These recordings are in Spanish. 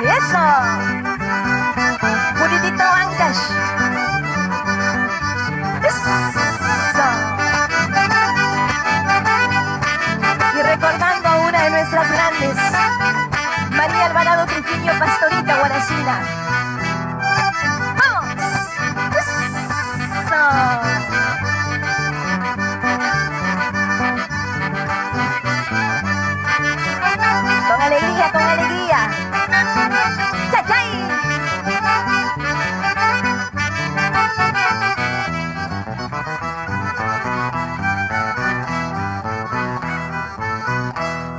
Eso. Puritito Ancash. Eso. Y recordando a una de nuestras grandes, María Alvarado Trujillo, Pastorita Guaracina. ¡Vamos! Eso. Con alegría, con alegría. ¡Chachay!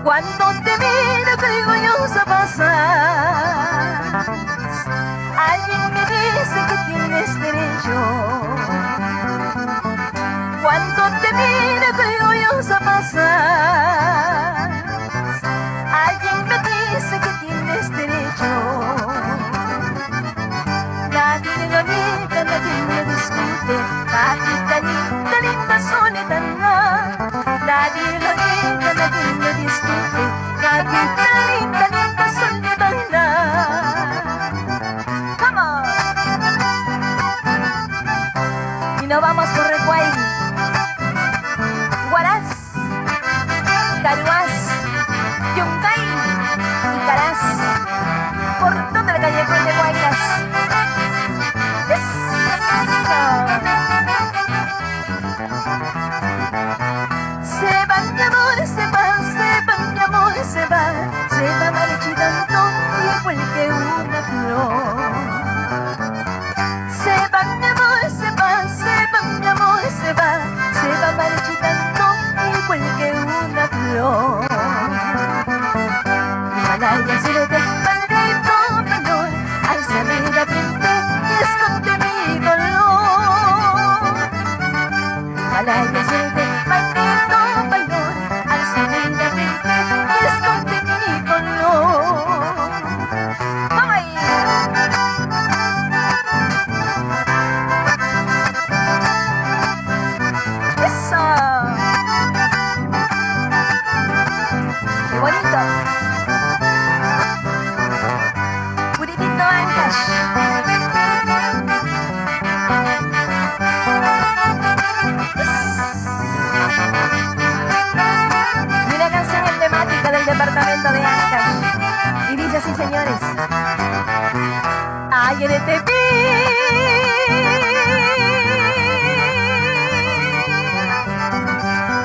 Cuando te miro creo yo se pasar. Alguien me dice que tienes derecho. Cuando te miro creo yo se pasar. Alguien me dice que tienes derecho. Nadie lo niega, nadie lo discute. Patita linda, linda soledad. Nadie lo niega, nadie lo discute. Patita linda, linda soledad. Come on. Y nos vamos por Recuay, Huaraz, Caruás, Yungay y Caraz, por toda la calle de Guayas. Se va mi amor, se va, mi amor, se va marchitando igual que una flor. Se va mi amor, se va mi amor, se va marchitando igual que una flor. Himalaya se le da maldito valor al saber la frente y esconde mi dolor. Himalaya se le da maldito valor al saber la frente y esconde mi dolor. ¡Vamos ahí! ¡Eso! ¡Qué bonito! Puritito Ancash. Y una canción emblemática del departamento de Ancash. Y dice así, señores. Ayer te vi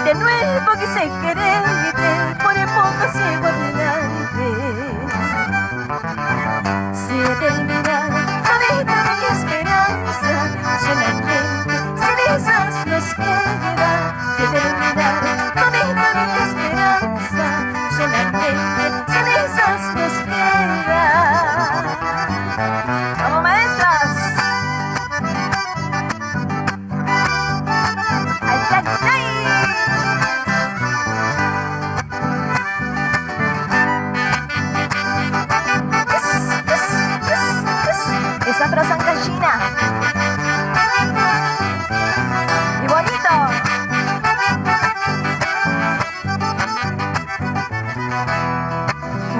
de nuevo, quise quererte, por poco ciego a mirarte. Se terminaba toda mi esperanza, solamente cenizas nos queda. Se terminaba toda mi esperanza, solamente cenizas nos queda. ¡Vamos, maestras! ¡Ay, ay, ay! Esa prosa ancashina. Y bonito.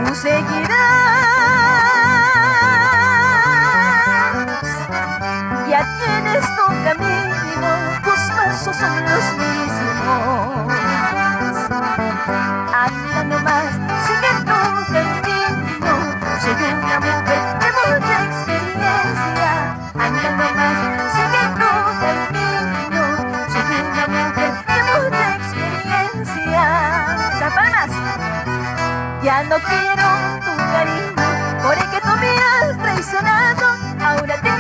Tú seguirás, ya tienes tu camino, tus pasos son los mismos. Anda nomás, sigue tu camino, soy una mujer de mucha experiencia. Anda nomás, sigue tu camino, soy una mujer de mucha experiencia. ¡San Palmas! Ya no quiero tu cariño, porque tú me has traicionado. Ahora te